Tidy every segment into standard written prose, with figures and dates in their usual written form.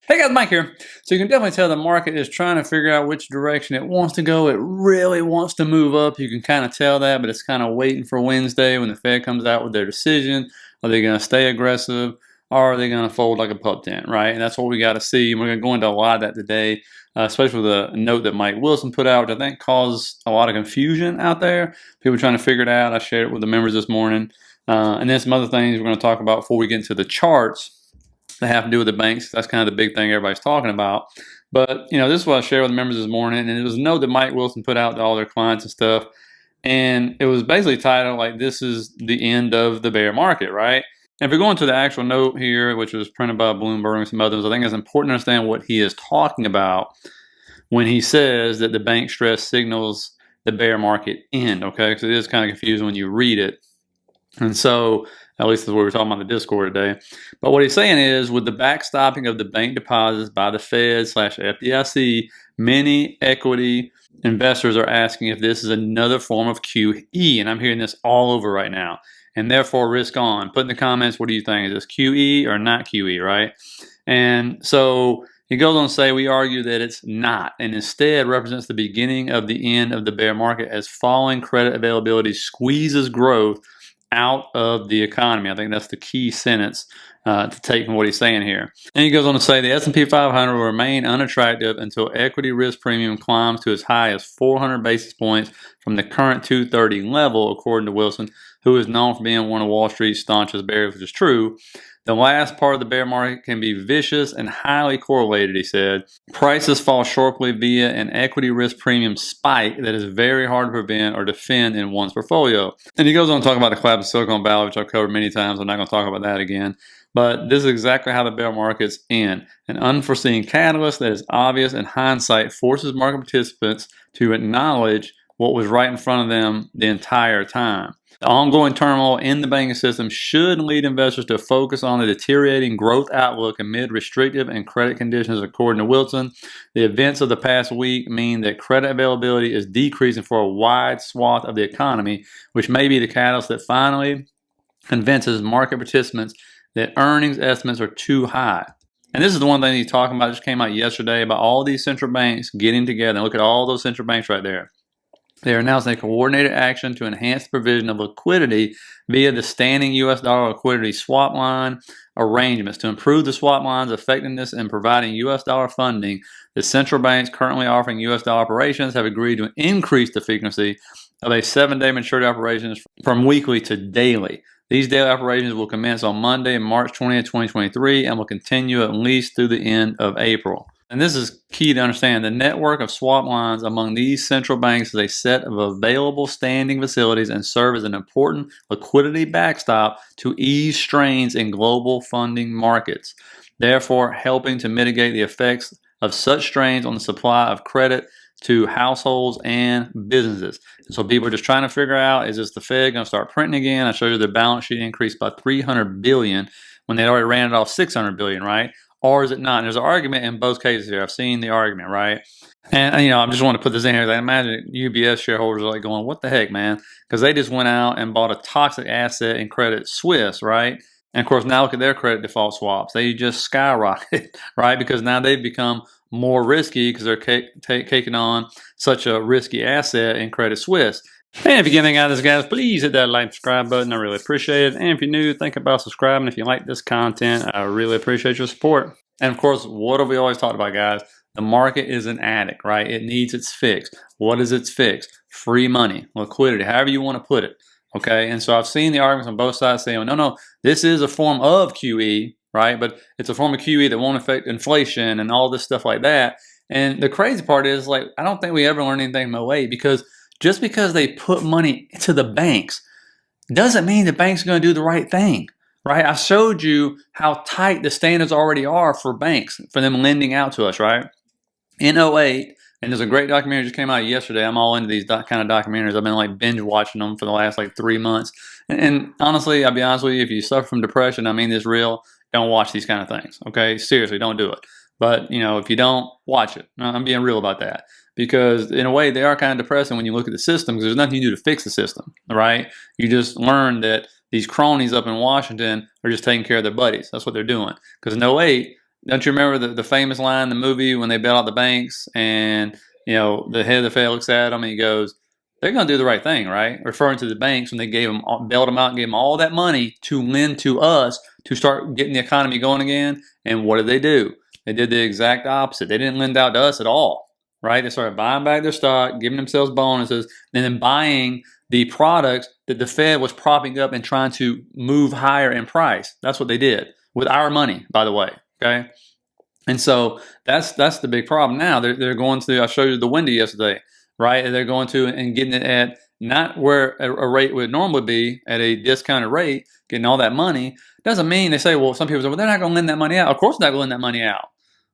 Hey guys, Mike here. So you can definitely tell the market is trying to figure out which direction it wants to go. It really wants to move up. You can kind of tell that, but it's kind of waiting for Wednesday when the Fed comes out with their decision. Are they going to stay aggressive or are they going to fold like a pup tent, right? And that's what we got to see. And we're going to go into a lot of that today, especially with a note that Mike Wilson put out, which I think caused a lot of confusion out there. People trying to figure it out. I shared it with the members this morning. And then some other things we're going to talk about before we get into the charts that have to do with the banks. That's kind of the big thing everybody's talking about. But, this is what I shared with the members this morning, and it was a note that Mike Wilson put out to all their clients and stuff. And it was basically titled, like, this is the end of the bear market, right? And if we go into the actual note here, which was printed by Bloomberg and some others, I think it's important to understand what he is talking about when he says that the bank stress signals the bear market end, okay? Because it is kind of confusing when you read it. And so, at least that's what we were talking about in the Discord today. But what he's saying is, with the backstopping of the bank deposits by the Fed/FDIC, many equity investors are asking if this is another form of QE. And I'm hearing this all over right now. And therefore, risk on. Put in the comments, what do you think? Is this QE or not QE, right? And so he goes on to say, we argue that it's not, and instead represents the beginning of the end of the bear market as falling credit availability squeezes growth out of the economy. I think that's the key sentence to take from what he's saying here. And he goes on to say the S&P 500 will remain unattractive until equity risk premium climbs to as high as 400 basis points from the current 230 level, according to Wilson, who is known for being one of Wall Street's staunchest bears, which is true. The last part of the bear market can be vicious and highly correlated, he said. Prices fall sharply via an equity risk premium spike that is very hard to prevent or defend in one's portfolio. And he goes on to talk about the collapse of Silicon Valley, which I've covered many times. I'm not going to talk about that again. But this is exactly how the bear markets end. An unforeseen catalyst that is obvious in hindsight forces market participants to acknowledge what was right in front of them the entire time. The ongoing turmoil in the banking system should lead investors to focus on the deteriorating growth outlook amid restrictive and credit conditions, according to Wilson. The events of the past week mean that credit availability is decreasing for a wide swath of the economy, which may be the catalyst that finally convinces market participants that earnings estimates are too high. And this is the one thing he's talking about, just came out yesterday, about all these central banks getting together. Look at all those central banks right there. They are announcing a coordinated action to enhance the provision of liquidity via the standing U.S. dollar liquidity swap line arrangements. To improve the swap line's effectiveness in providing U.S. dollar funding, the central banks currently offering U.S. dollar operations have agreed to increase the frequency of a 7-day maturity operations from weekly to daily. These daily operations will commence on Monday, March 20th, 2023, and will continue at least through the end of April. And this is key to understand. The network of swap lines among these central banks is a set of available standing facilities and serve as an important liquidity backstop to ease strains in global funding markets, therefore helping to mitigate the effects of such strains on the supply of credit to households and businesses. So people are just trying to figure out, is this the Fed going to start printing again? I showed you the balance sheet increased by $300 billion when they already ran it off $600 billion, right? Or is it not? And there's an argument in both cases here. I've seen the argument, right? And I just want to put this in here. I imagine UBS shareholders are like going, what the heck, man? Because they just went out and bought a toxic asset in Credit Suisse, right? And of course, now look at their credit default swaps. They just skyrocketed, right? Because now they've become more risky because they're taking on such a risky asset in Credit Suisse. And if you get anything out of this, guys, please hit that like and subscribe button. I really appreciate it. And if you're new, think about subscribing. If you like this content, I really appreciate your support. And of course, what have we always talked about, guys? The market is an addict, right? It needs its fix. What is its fix? Free money, liquidity, however you want to put it. Okay. And so I've seen the arguments on both sides saying, no, this is a form of QE, right? But it's a form of QE that won't affect inflation and all this stuff like that. And the crazy part is, like, I don't think we ever learned anything from 08, because just because they put money into the banks doesn't mean the banks are going to do the right thing, right? I showed you how tight the standards already are for banks, for them lending out to us, right? In 08, and there's a great documentary that just came out yesterday. I'm all into these kind of documentaries. I've been like binge watching them for the last 3 months. And honestly, I'll be honest with you, if you suffer from depression, I mean this real, don't watch these kind of things, okay? Seriously, don't do it. But, if you don't, watch it. I'm being real about that. Because in a way, they are kind of depressing when you look at the system, because there's nothing you do to fix the system, right? You just learn that these cronies up in Washington are just taking care of their buddies. That's what they're doing. Because in 08, don't you remember the famous line in the movie when they bail out the banks and the head of the Fed looks at them and he goes, "They're going to do the right thing, right?" Referring to the banks when they bailed them out and gave them all that money to lend to us to start getting the economy going again. And what did they do? They did the exact opposite. They didn't lend out to us at all, right? They started buying back their stock, giving themselves bonuses, and then buying the products that the Fed was propping up and trying to move higher in price. That's what they did with our money, by the way. Okay. And so that's the big problem now. They're going to, I showed you the window yesterday, right? They're going to and getting it at not where a rate would normally be at a discounted rate, getting all that money. Doesn't mean they say, well, some people say, well, they're not going to lend that money out. Of course they're not going to lend that money out.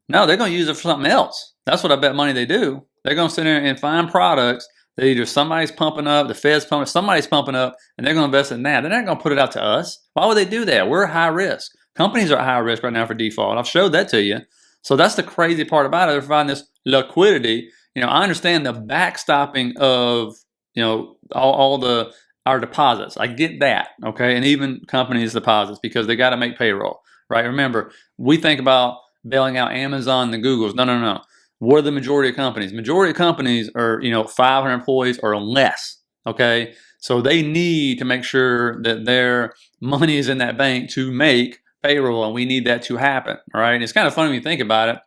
No, they're going to use it for something else. That's what I bet money they do. They're going to sit there and find products that either somebody's pumping up, the Fed's pumping, somebody's pumping up, and they're going to invest in that. They're not going to put it out to us. Why would they do that? We're high risk. Companies are at high risk right now for default. I've showed that to you. So that's the crazy part about it. They're providing this liquidity. I understand the backstopping of all our deposits. I get that, okay, and even companies' deposits because they got to make payroll, right? Remember, we think about bailing out Amazon and the Googles. No. What are the majority of companies? Majority of companies are 500 employees or less, okay? So they need to make sure that their money is in that bank to make payroll, and we need that to happen, all right? And it's kind of funny when you think about it,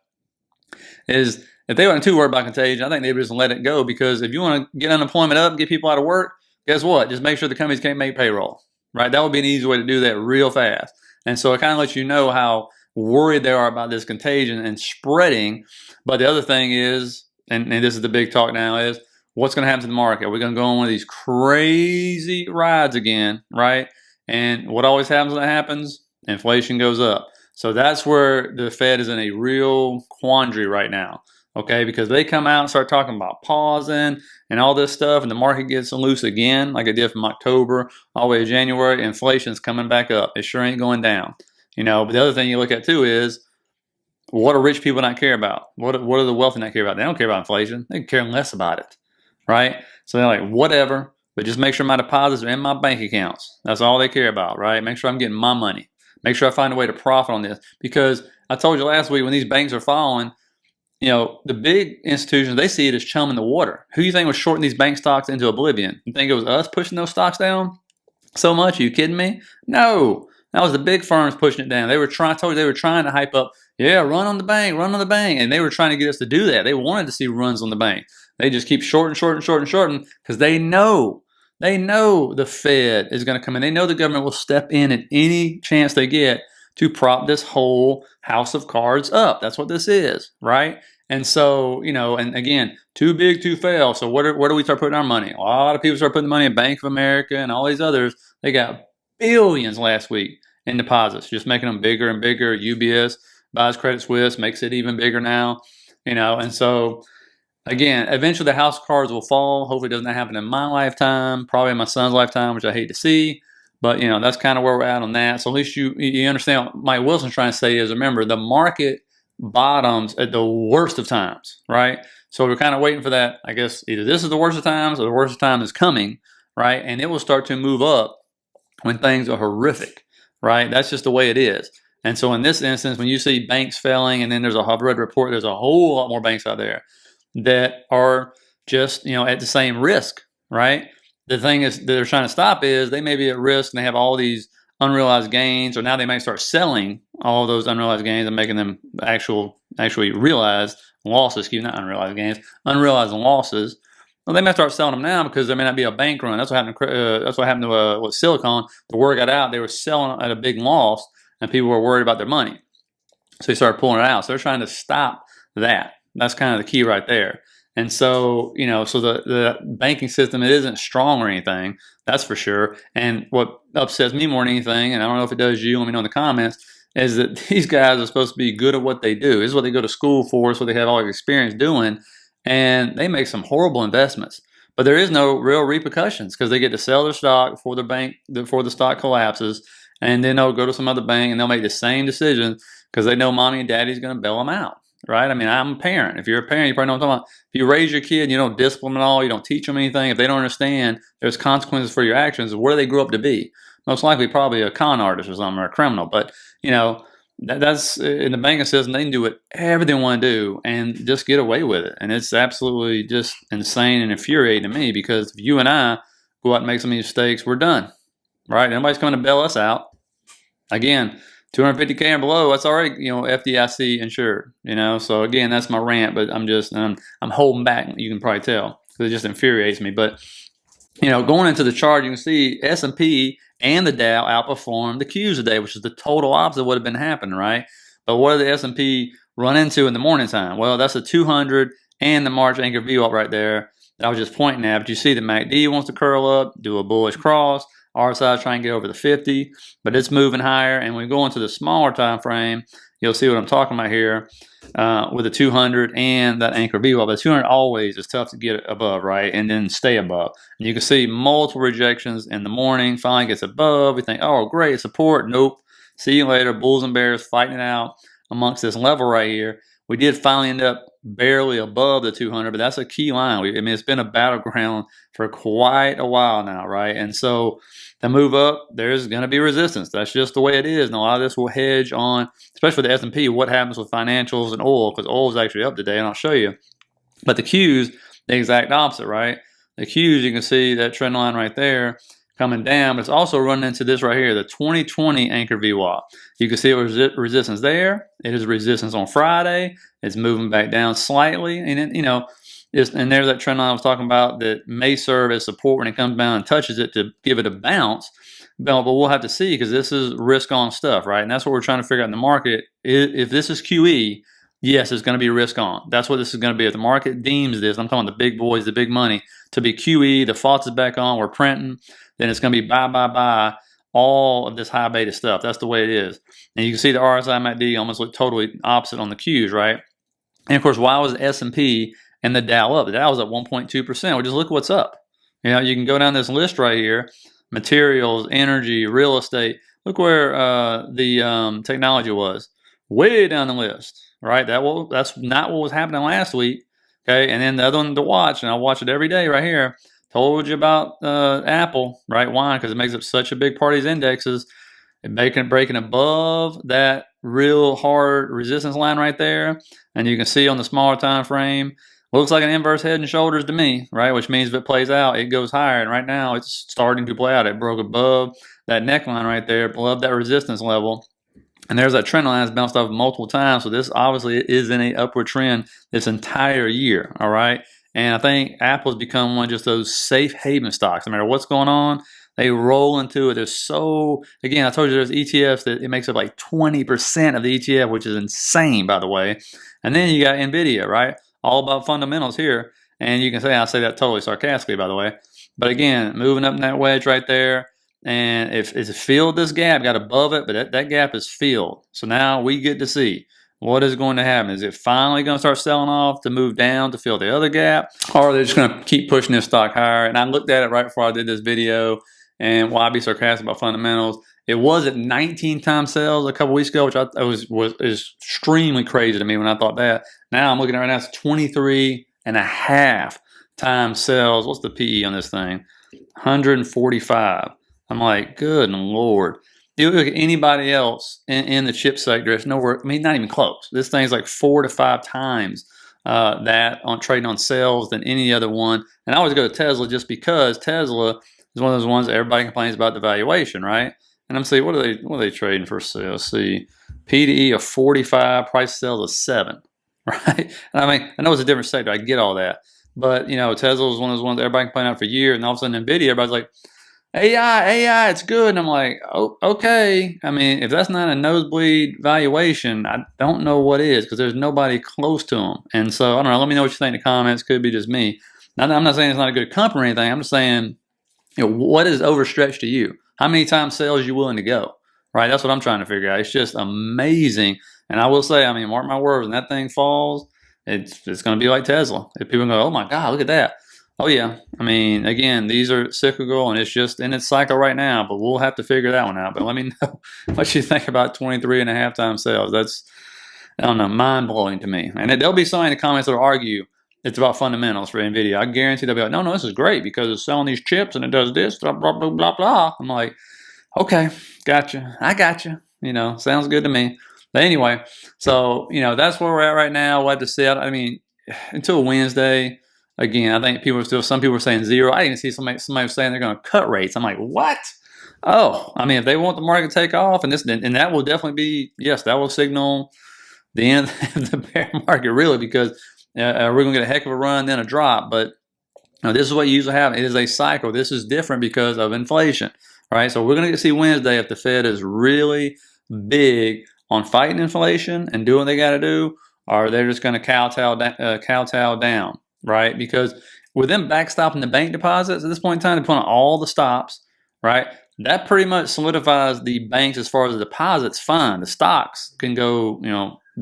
is if they weren't too worried about contagion, I think they would just let it go, because if you want to get unemployment up, get people out of work, guess what? Just make sure the companies can't make payroll, right? That would be an easy way to do that real fast. And so it kind of lets you know how worried they are about this contagion and spreading. But the other thing is, and this is the big talk now, is what's going to happen to the market? Are we going to go on one of these crazy rides again, right? And what always happens when that happens? Inflation goes up. So that's where the Fed is in a real quandary right now, okay? Because they come out and start talking about pausing and all this stuff, and the market gets loose again, like it did from October all the way to January. Inflation's coming back up. It sure ain't going down. But the other thing you look at too is, what do rich people not care about? What do the wealthy not care about? They don't care about inflation. They care less about it, right? So they're like, whatever, but just make sure my deposits are in my bank accounts. That's all they care about, right? Make sure I'm getting my money. Make sure I find a way to profit on this. Because I told you last week, when these banks are falling, the big institutions, they see it as chum in the water. Who do you think was shorting these bank stocks into oblivion? You think it was us pushing those stocks down so much? Are you kidding me? No. That was the big firms pushing it down. I told you they were trying to hype up, run on the bank. And they were trying to get us to do that. They wanted to see runs on the bank. They just keep shorting because they know the Fed is going to come in. They know the government will step in at any chance they get to prop this whole house of cards up. That's what this is, right? And so, and again, too big to fail. So where do we start putting our money? A lot of people start putting money in Bank of America and all these others. They got billions last week in deposits, just making them bigger and bigger. UBS buys Credit Suisse, makes it even bigger now, and so again, eventually the house of cards will fall. Hopefully it doesn't happen in my lifetime, probably in my son's lifetime, which I hate to see. But, that's kind of where we're at on that. So at least you understand what Mike Wilson's trying to say is, remember, the market bottoms at the worst of times, right? So we're kind of waiting for that. I guess either this is the worst of times or the worst of time is coming, right? And it will start to move up when things are horrific, right? That's just the way it is. And so in this instance, when you see banks failing, and then I've read a report, there's a whole lot more banks out there that are just, at the same risk, right? The thing is that they're trying to stop is they may be at risk and they have all these unrealized gains, or now they might start selling all of those unrealized gains and making them actually realized losses, not unrealized gains, unrealized losses. Well, they may start selling them now because there may not be a bank run. That's what happened to with Silicon. The word got out, they were selling at a big loss, and people were worried about their money. So they started pulling it out. So they're trying to stop that. That's kind of the key right there. And so, so the banking system, it isn't strong or anything, that's for sure. And what upsets me more than anything, and I don't know if it does you, let me know in the comments, is that these guys are supposed to be good at what they do. This is what they go to school for. It's what they have all the experience doing. And they make some horrible investments. But there is no real repercussions because they get to sell their stock before the stock collapses. And then they'll go to some other bank and they'll make the same decision because they know mommy and daddy's going to bail them out. Right? I mean, I'm a parent. If you're a parent, you probably know what I'm talking about. If you raise your kid and you don't discipline them at all, you don't teach them anything, if they don't understand there's consequences for your actions, what do they grow up to be? Most likely probably a con artist or something, or a criminal. But, That's in the banking system. They can do whatever they want to do and just get away with it. And it's absolutely just insane and infuriating to me because if you and I go out and make some of these mistakes, we're done, right? Nobody's coming to bail us out. Again, 250K and below, that's already, FDIC insured, So again, that's my rant, but I'm holding back. You can probably tell because it just infuriates me. But going into the chart, you can see S&P and the Dow outperformed the Qs today, which is the total opposite of what had been happening, right? But what did the S&P run into in the morning time? Well, that's the 200 and the March anchor view up right there that I was just pointing at. But you see the MACD wants to curl up, do a bullish cross. RSI trying to get over the 50, but it's moving higher. And when we go into the smaller time frame, you'll see what I'm talking about here with the 200 and that anchor view up. The 200 always is tough to get above, right? And then stay above. And you can see multiple rejections in the morning. Finally gets above. We think, oh, great, support. Nope. See you later. Bulls and bears fighting it out amongst this level right here. We did finally end up barely above the 200, but that's a key line. It's been a battleground for quite a while now, right? And so to move up, there's going to be resistance. That's just the way it is. And a lot of this will hedge on, especially with the S&P, what happens with financials and oil, because oil is actually up today, and I'll show you. But the Qs, the exact opposite, right? The Qs, you can see that trend line right there coming down, but it's also running into this right here, the 2020 anchor VWAP. You can see it was resistance there. It is resistance on Friday. It's moving back down slightly, and then, and there's that trend line I was talking about that may serve as support when it comes down and touches it to give it a bounce. But we'll have to see because this is risk-on stuff, right? And that's what we're trying to figure out in the market. If this is QE, yes, it's going to be risk-on. That's what this is going to be. If the market deems this, I'm talking the big boys, the big money, to be QE, the faucet's back on, we're printing, then it's going to be buy, all of this high beta stuff. That's the way it is. And you can see the RSI MACD almost look totally opposite on the Qs, right? And of course, why was the S&P and the Dow up? The Dow was up 1.2%. Well, just look what's up. You can go down this list right here: materials, energy, real estate. Look where the technology was, way down the list, right? That's not what was happening last week. Okay, and then the other one to watch, and I watch it every day right here. Told you about Apple, right? Why? Because it makes up such a big part of these indexes. Breaking above that real hard resistance line right there, and you can see on the smaller time frame, looks like an inverse head and shoulders to me, right? Which means if it plays out, it goes higher. And right now, it's starting to play out. It broke above that neckline right there, above that resistance level. And there's that trend line that's bounced off multiple times. So this obviously is in an upward trend this entire year, all right? And I think Apple's become one of just those safe haven stocks. No matter what's going on, they roll into it. There's again, I told you there's ETFs that it makes up like 20% of the ETF, which is insane, by the way. And then you got NVIDIA, right? All about fundamentals here. And you can say, I say that totally sarcastically, by the way. But again, moving up in that wedge right there. And if it's filled this gap, got above it, but that gap is filled. So now we get to see what is going to happen. Is it finally going to start selling off to move down to fill the other gap? Or are they just going to keep pushing this stock higher? And I looked at it right before I did this video. And why be sarcastic about fundamentals? It was at 19 times sales a couple weeks ago, which was extremely crazy to me when I thought that. Now I'm looking at it right now, it's 23.5 times sales. What's the PE on this thing? 145. I'm like, good Lord. You look at anybody else in the chip sector, it's nowhere, not even close. This thing's like 4 to 5 times that on trading on sales than any other one. And I always go to Tesla just because Tesla is one of those ones that everybody complains about the valuation, right? And I'm saying, what are they trading for sales? See, PDE of 45, price sales of 7, right? And I know it's a different sector. I get all that. But, Tesla is one of those ones that everybody complained about for years. And all of a sudden, NVIDIA, everybody's like, AI, it's good. And I'm like, oh, okay. If that's not a nosebleed valuation, I don't know what is, because there's nobody close to them. And so, I don't know. Let me know what you think in the comments. Could be just me. Now, I'm not saying it's not a good company or anything. I'm just saying, what is overstretched to you? How many times sales are you willing to go? Right? That's what I'm trying to figure out. It's just amazing. And I will say, mark my words, when that thing falls, it's going to be like Tesla. If people go, oh my God, look at that. Oh yeah. Again, these are cyclical and it's just in its cycle right now, but we'll have to figure that one out. But let me know what you think about 23.5 times sales. That's, I don't know, mind blowing to me. And there'll be somebody in the comments that'll argue it's about fundamentals for NVIDIA. I guarantee they'll be like, no, this is great because it's selling these chips and it does this, blah, blah, blah, blah, blah. I'm like, okay, gotcha. I gotcha. Sounds good to me. But anyway, so that's where we're at right now. We'll have to see. I mean, until Wednesday. Again, I think some people are saying zero. I even see somebody was saying they're going to cut rates. I'm like, what? Oh, I mean, if they want the market to take off, and that will definitely be, yes, that will signal the end of the bear market, really, because we're going to get a heck of a run, then a drop. But this is what usually happens. It is a cycle. This is different because of inflation, right? So we're going to see Wednesday if the Fed is really big on fighting inflation and doing what they got to do, or they're just going to kowtow down, right? Because with them backstopping the bank deposits at this point in time, they're putting on all the stops, right? That pretty much solidifies the banks as far as the deposits. Fine, the stocks can go,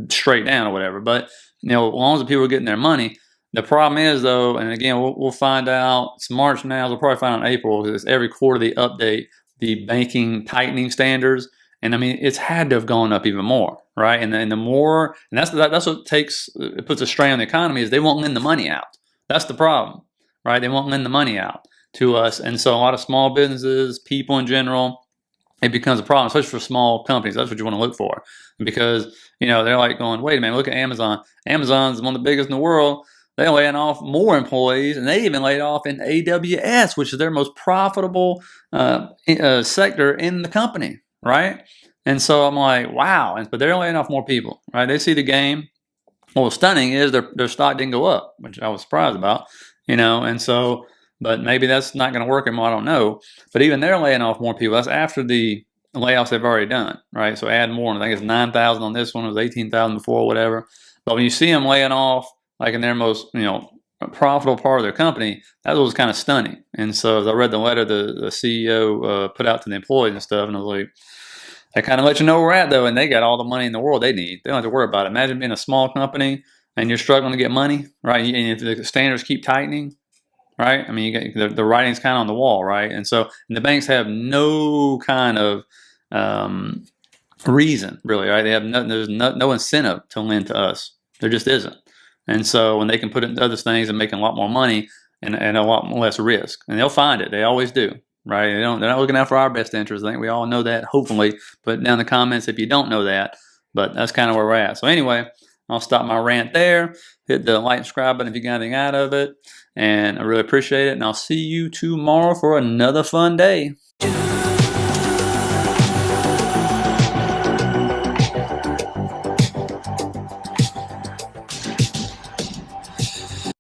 straight down or whatever. But as long as the people are getting their money. The problem is, though, and again, we'll find out. It's March now. We'll probably find out in April because it's every quarter they update the banking tightening standards. And I mean, it's had to have gone up even more, right? And the more, and that's what it puts a strain on the economy is they won't lend the money out. That's the problem, right? They won't lend the money out to us, and so a lot of small businesses, people in general, it becomes a problem, especially for small companies. That's what you want to look for, because they're like going, wait a minute, look at Amazon. Amazon's one of the biggest in the world. They're laying off more employees, and they even laid off in AWS, which is their most profitable sector in the company, right? And so I'm like, wow. But they're laying off more people, right? They see the game. Well, what's stunning is their stock didn't go up, which I was surprised about, and so, but maybe that's not going to work anymore. I don't know. But even they're laying off more people. That's after the layoffs they've already done, right? So add more. I think it's 9,000 on this one. It was 18,000 before, whatever. But when you see them laying off, like in their most, profitable part of their company, that was kind of stunning. And so as I read the letter the CEO put out to the employees and stuff, and I was like, that kind of lets you know where we're at, though, and they got all the money in the world they need. They don't have to worry about it. Imagine being a small company and you're struggling to get money, right? And if the standards keep tightening, right? I mean, you get the writing's kind of on the wall, right? And so the banks have no kind of reason, really, right? There's no incentive to lend to us. There just isn't. And so when they can put it into other things and making a lot more money and a lot less risk, and they'll find it. They always do, right? They're not looking out for our best interest. I think we all know that, hopefully. Put down in the comments if you don't know that. But that's kind of where we're at. So anyway, I'll stop my rant there. Hit the like and subscribe button if you got anything out of it. And I really appreciate it. And I'll see you tomorrow for another fun day.